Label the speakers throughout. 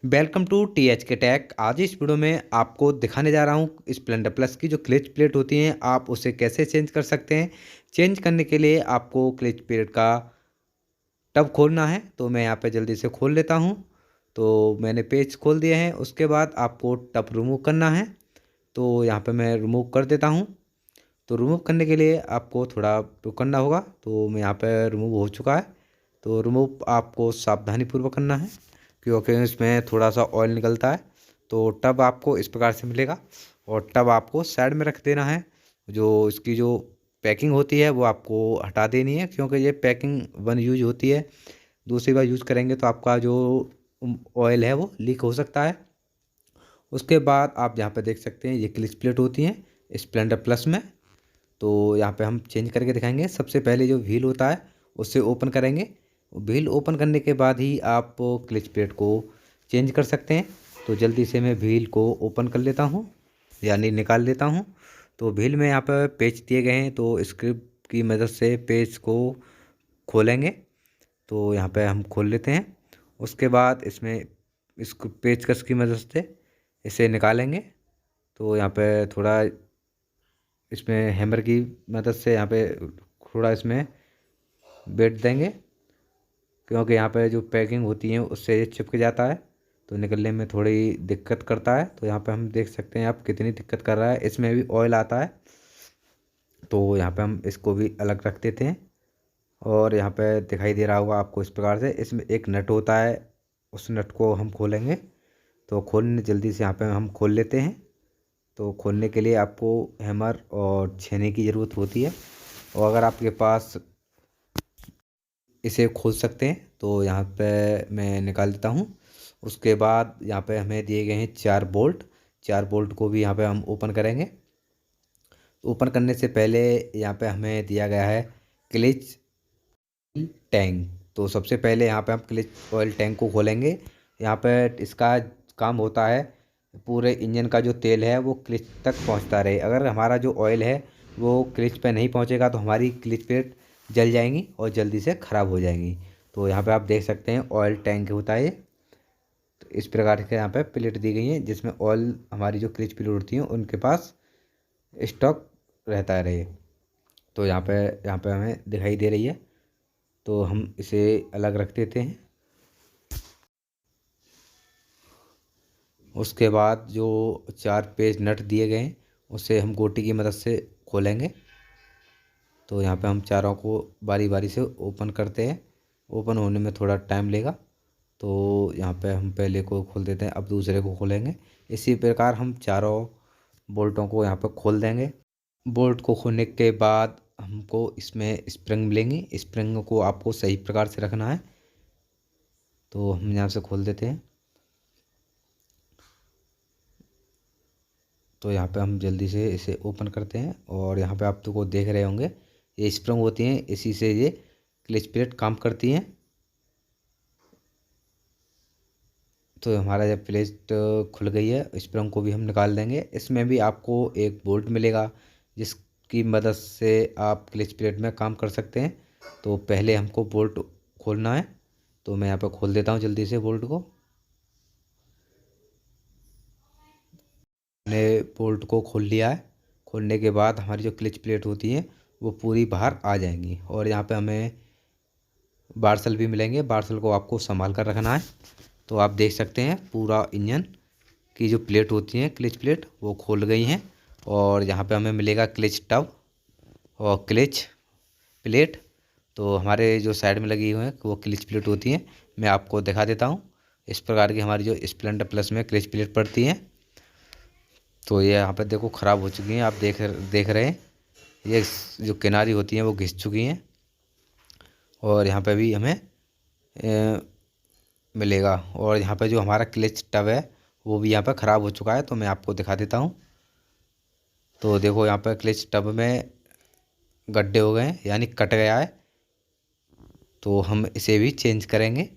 Speaker 1: Welcome to T H के take. आज इस वीडियो में आपको दिखाने जा रहा हूँ स्प्लेंडर प्लस की जो क्लच प्लेट होती हैं आप उसे कैसे चेंज कर सकते हैं। चेंज करने के लिए आपको क्लच प्लेट का टब खोलना है, तो मैं यहाँ पे जल्दी से खोल लेता हूँ। तो मैंने पेज खोल दिए हैं। उसके बाद आपको टब रिमूव करना है, तो यहाँ पे मैं रिमूव कर देता हूँ। तो रिमूव करने के लिए आपको थोड़ा करना होगा, तो मैं यहाँ पे रिमूव हो चुका है। तो रिमूव आपको सावधानीपूर्वक करना है क्योंकि इसमें थोड़ा सा ऑयल निकलता है। तो टब आपको इस प्रकार से मिलेगा और टब आपको साइड में रख देना है। जो इसकी जो पैकिंग होती है वो आपको हटा देनी है, क्योंकि ये पैकिंग वन यूज होती है। दूसरी बार यूज करेंगे तो आपका जो ऑयल है वो लीक हो सकता है। उसके बाद आप यहाँ पे देख सकते हैं ये क्लिच प्लेट होती हैं स्प्लेंडर प्लस में। तो यहाँ पे हम चेंज करके दिखाएंगे। सबसे पहले जो व्हील होता है उससे ओपन करेंगे। व्हील ओपन करने के बाद ही आप क्लच प्लेट को चेंज कर सकते हैं। तो जल्दी से मैं व्हील को ओपन कर लेता हूँ, यानी निकाल लेता हूँ। तो व्हील में यहाँ पर पेच दिए गए हैं, तो स्क्रिप की मदद से पेच को खोलेंगे। तो यहाँ पे हम खोल लेते हैं। उसके बाद इसमें इसको पेचकस की मदद से इसे निकालेंगे। तो यहाँ पे थोड़ा इसमें हैमर की मदद से यहाँ पे थोड़ा इसमें बेट देंगे, क्योंकि यहाँ पे जो पैकिंग होती है उससे ये चिपक जाता है, तो निकलने में थोड़ी दिक्कत करता है। तो यहाँ पे हम देख सकते हैं आप कितनी दिक्कत कर रहा है। इसमें भी ऑयल आता है, तो यहाँ पे हम इसको भी अलग रख देते हैं। और यहाँ पे दिखाई दे रहा होगा आपको इस प्रकार से इसमें एक नट होता है, उस नट को हम खोलेंगे। तो खोलने जल्दी से यहाँ पे हम खोल लेते हैं। तो खोलने के लिए आपको हैमर और छेने की ज़रूरत होती है, और अगर आपके पास इसे खोल सकते हैं तो यहाँ पे मैं निकाल देता हूँ। उसके बाद यहाँ पे हमें दिए गए हैं 4 बोल्ट। 4 बोल्ट को भी यहाँ पे हम ओपन करेंगे। ओपन करने से पहले यहाँ पे हमें दिया गया है क्लिच टैंक। तो सबसे पहले यहाँ पे हम क्लिच ऑयल टैंक को खोलेंगे। यहाँ पे इसका काम होता है पूरे इंजन का जो तेल है वो क्लिच तक पहुँचता रहे। अगर हमारा जो ऑयल है वो क्लिच पे नहीं पहुँचेगा तो हमारी क्लिच प्लेट जल जाएंगी और जल्दी से ख़राब हो जाएंगी। तो यहाँ पे आप देख सकते हैं ऑयल टैंक होता है ये। तो इस प्रकार के यहाँ पे प्लेट दी गई है जिसमें ऑयल हमारी जो क्लिच प्लेट होती हैं उनके पास स्टॉक रहता रहे। तो यहाँ पे हमें दिखाई दे रही है, तो हम इसे अलग रख देते हैं। उसके बाद जो 4 पेज नट दिए गए हैं उसे हम गोटी की मदद से खोलेंगे। तो यहाँ पे हम चारों को बारी बारी से ओपन करते हैं। ओपन होने में थोड़ा टाइम लेगा, तो यहाँ पे हम पहले को खोल देते हैं, अब दूसरे को खोलेंगे। इसी प्रकार हम चारों बोल्टों को यहाँ पर खोल देंगे। बोल्ट को खोलने के बाद हमको इसमें स्प्रिंग मिलेंगी। स्प्रिंग को आपको सही प्रकार से रखना है। तो हम यहाँ से खोल देते हैं। तो यहाँ पे हम जल्दी से इसे ओपन करते हैं, और यहाँ पे आप तो को देख रहे होंगे ये स्प्रिंग होती हैं, इसी से ये क्लच प्लेट काम करती हैं। तो हमारा जब प्लेट खुल गई है, स्प्रिंग को भी हम निकाल देंगे। इसमें भी आपको एक बोल्ट मिलेगा जिसकी मदद से आप क्लच प्लेट में काम कर सकते हैं। तो पहले हमको बोल्ट खोलना है, तो मैं यहाँ पर खोल देता हूँ जल्दी से बोल्ट को। मैंने बोल्ट को खोल लिया है। खोलने के बाद हमारी जो क्लच प्लेट होती हैं वो पूरी बाहर आ जाएंगी, और यहाँ पे हमें बार्सल भी मिलेंगे। बार्सल को आपको संभाल कर रखना है। तो आप देख सकते हैं पूरा इंजन की जो प्लेट होती हैं क्लच प्लेट वो खोल गई हैं, और यहाँ पे हमें मिलेगा क्लच टब और क्लच प्लेट। तो हमारे जो साइड में लगी हुई हैं वो क्लच प्लेट होती हैं। मैं आपको दिखा देता हूँ। इस प्रकार की हमारी जो स्प्लेंडर प्लस में क्लच प्लेट पड़ती हैं। तो ये यहाँ पे देखो ख़राब हो चुकी हैं, आप देख रहे हैं ये जो किनारी होती हैं वो घिस चुकी हैं। और यहाँ पे भी हमें मिलेगा। और यहाँ पे जो हमारा क्लच टब है वो भी यहाँ पे ख़राब हो चुका है, तो मैं आपको दिखा देता हूँ। तो देखो यहाँ पे क्लच टब में गड्ढे हो गए हैं, यानी कट गया है। तो हम इसे भी चेंज करेंगे।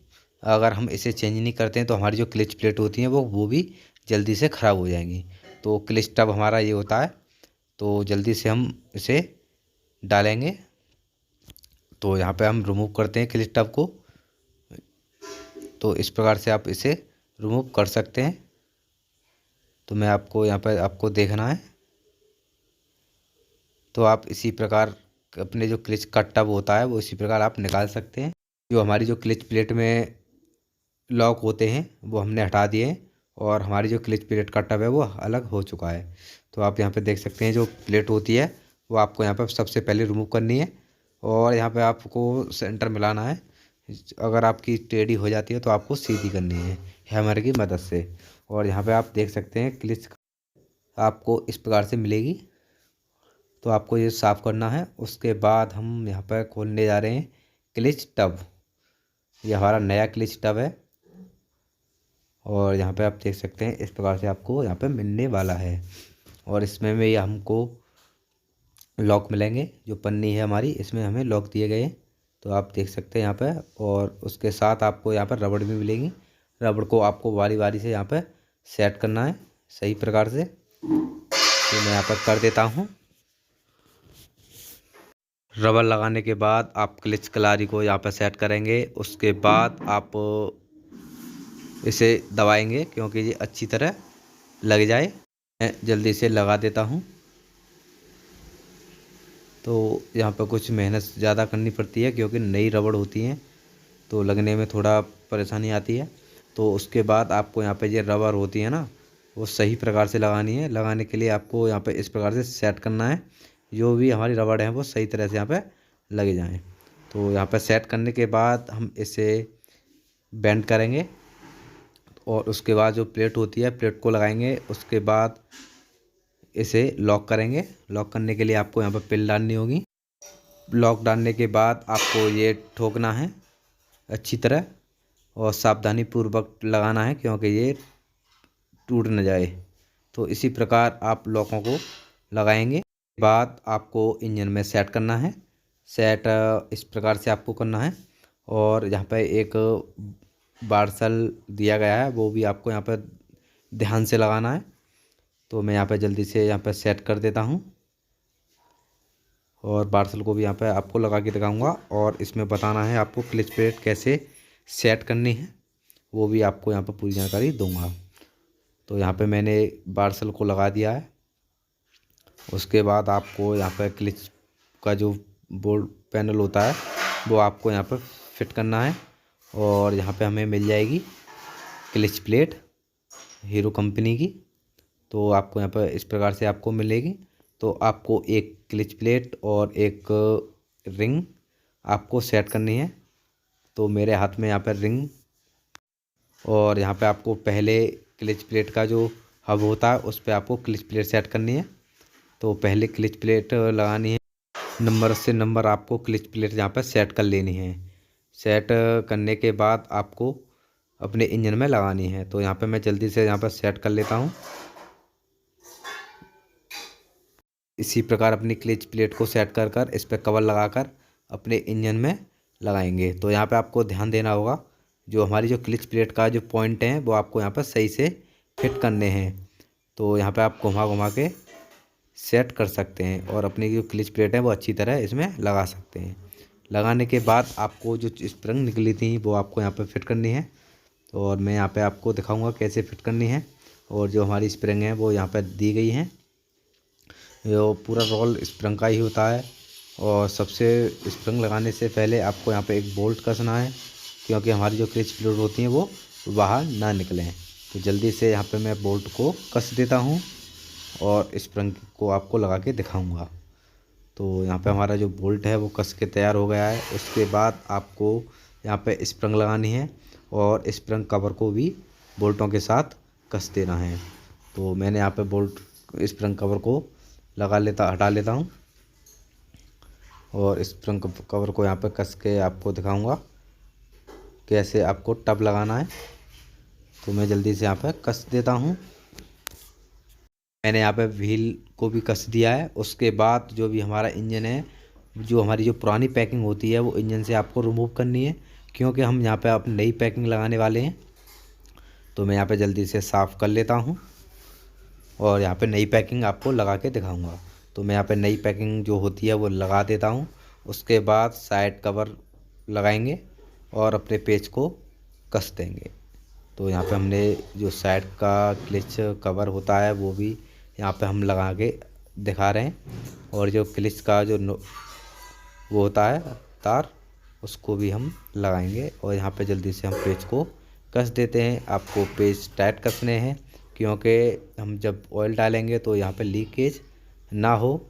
Speaker 1: अगर हम इसे चेंज नहीं करते हैं तो हमारी जो क्लच प्लेट होती हैं वो भी जल्दी से ख़राब हो जाएंगी। तो क्लच टब हमारा ये होता है, तो जल्दी से हम इसे डालेंगे। तो यहाँ पे हम रिमूव करते हैं क्लच टब को। तो इस प्रकार से आप इसे रिमूव कर सकते हैं। तो मैं आपको यहाँ पर आपको देखना है, तो आप इसी प्रकार अपने जो क्लिच का टब होता है वो इसी प्रकार आप निकाल सकते हैं। जो हमारी जो क्लिच प्लेट में लॉक होते हैं वो हमने हटा दिए हैं और हमारी जो क्लिच प्लेट का टब है वो अलग हो चुका है। तो आप यहाँ पे देख सकते हैं जो प्लेट होती है वो आपको यहाँ पर सबसे पहले रिमूव करनी है और यहाँ पे आपको सेंटर मिलाना है। अगर आपकी टेढ़ी हो जाती है तो आपको सीधी करनी है हैमर की मदद से। और यहाँ पे आप देख सकते हैं क्लिच आपको इस प्रकार से मिलेगी। तो आपको ये साफ़ करना है। उसके बाद हम यहाँ पर खोलने जा रहे हैं क्लिच टब। ये हमारा नया क्लिच टब है और यहाँ पे आप देख सकते हैं इस प्रकार से आपको यहाँ पे मिलने वाला है। और इसमें ये हमको लॉक मिलेंगे, जो पन्नी है हमारी इसमें हमें लॉक दिए गए हैं। तो आप देख सकते हैं यहाँ पे। और उसके साथ आपको यहाँ पर रबड़ भी मिलेगी। रबड़ को आपको बारी बारी से यहाँ पे सेट करना है सही प्रकार से। तो मैं यहाँ पर कर देता हूँ। रबड़ लगाने के बाद आप क्लिच कलारी को यहाँ पर सेट करेंगे। उसके बाद आप इसे दबाएंगे क्योंकि ये अच्छी तरह लग जाए। मैं जल्दी से लगा देता हूँ। तो यहाँ पर कुछ मेहनत ज़्यादा करनी पड़ती है क्योंकि नई रबड़ होती हैं तो लगने में थोड़ा परेशानी आती है। तो उसके बाद आपको यहाँ पे ये रबड़ होती है ना वो सही प्रकार से लगानी है। लगाने के लिए आपको यहाँ पे इस प्रकार से सेट करना है, जो भी हमारी रबड़ है वो सही तरह से यहाँ पे लग जाएं। तो यहाँ पे सेट करने के बाद हम इसे बेंड करेंगे और उसके बाद जो प्लेट होती है प्लेट को लगाएंगे। उसके बाद इसे लॉक करेंगे। लॉक करने के लिए आपको यहाँ पर पिन डालनी होगी। लॉक डालने के बाद आपको ये ठोकना है अच्छी तरह और सावधानी पूर्वक लगाना है क्योंकि ये टूट न जाए। तो इसी प्रकार आप लॉकों को लगाएंगे। बाद आपको इंजन में सेट करना है। सेट इस प्रकार से आपको करना है। और यहाँ पर एक बार्सल दिया गया है वो भी आपको यहाँ पर ध्यान से लगाना है। तो मैं यहाँ पर जल्दी से यहाँ पर सेट कर देता हूँ और बार्सल को भी यहाँ पर आपको लगा के दिखाऊंगा। और इसमें बताना है आपको क्लिच प्लेट कैसे सेट करनी है, वो भी आपको यहाँ पर पूरी जानकारी दूंगा। तो यहाँ पे मैंने बार्सल को लगा दिया है। उसके बाद आपको यहाँ पर क्लिच का जो बोर्ड पैनल होता है वो आपको यहाँ पर फिट करना है। और यहाँ पे हमें मिल जाएगी क्लिच प्लेट हीरो कंपनी की। तो आपको यहाँ पर इस प्रकार से आपको मिलेगी। तो आपको एक क्लिच प्लेट और एक रिंग आपको सेट करनी है। तो मेरे हाथ में यहाँ पर रिंग और यहाँ पे आपको पहले क्लिच प्लेट का जो हब होता है उस पर आपको क्लिच प्लेट सेट करनी है। तो पहले क्लिच प्लेट लगानी है। नंबर से नंबर आपको क्लिच प्लेट यहाँ पर सेट कर लेनी है। सेट करने के बाद आपको अपने इंजन में लगानी है। तो यहाँ पे मैं जल्दी से यहाँ पर सेट कर लेता हूँ। इसी प्रकार अपनी क्लिच प्लेट को सेट कर कर इस पर कवर लगाकर अपने इंजन में लगाएंगे। तो यहाँ पे आपको ध्यान देना होगा, जो हमारी जो क्लिच प्लेट का जो पॉइंट है वो आपको यहाँ पर सही से फिट करने हैं। तो यहाँ पे आप घुमा घुमा के सेट कर सकते हैं और अपनी जो क्लिच प्लेट है वो अच्छी तरह इसमें लगा सकते हैं। लगाने के बाद आपको जो स्प्रिंग निकली थी वो आपको यहाँ पर फिट करनी है। तो और मैं यहाँ पे आपको दिखाऊंगा कैसे फिट करनी है। और जो हमारी स्प्रिंग है वो यहाँ पर दी गई हैं। ये पूरा रोल स्प्रिंग का ही होता है। और सबसे स्प्रिंग लगाने से पहले आपको यहाँ पे एक बोल्ट कसना है क्योंकि हमारी जो क्लिच प्लेट होती हैं वो बाहर ना निकलें। तो जल्दी से यहाँ पे मैं बोल्ट को कस देता हूँ और स्प्रिंग को आपको लगा के दिखाऊंगा। तो यहाँ पे हमारा जो बोल्ट है वो कस के तैयार हो गया है। उसके बाद आपको यहाँ पे स्प्रिंग लगानी है और स्प्रिंग कवर को भी बोल्टों के साथ कस देना है। तो मैंने यहाँ पे बोल्ट स्प्रिंग कवर को हटा लेता हूँ और स्प्रिंग कवर को यहाँ पे कस के आपको दिखाऊंगा कैसे आपको टब लगाना है। तो मैं जल्दी से यहाँ पे कस देता हूँ। मैंने यहाँ पे व्हील को भी कस दिया है। उसके बाद जो भी हमारा इंजन है, जो हमारी जो पुरानी पैकिंग होती है वो इंजन से आपको रिमूव करनी है क्योंकि हम यहाँ पे आप नई पैकिंग लगाने वाले हैं। तो मैं यहाँ पे जल्दी से साफ़ कर लेता हूँ और यहाँ पे नई पैकिंग आपको लगा के दिखाऊंगा। तो मैं यहाँ पे नई पैकिंग जो होती है वो लगा देता हूँ। उसके बाद साइड कवर लगाएंगे और अपने पेच को कस देंगे। तो यहाँ पे हमने जो साइड का क्लिच कवर होता है वो भी यहाँ पे हम लगा के दिखा रहे हैं। और जो क्लिच का जो वो होता है तार, उसको भी हम लगाएंगे। और यहाँ पे जल्दी से हम पेच को कस देते हैं। आपको पेच टाइट कसने हैं क्योंकि हम जब ऑयल डालेंगे तो यहाँ पे लीकेज ना हो।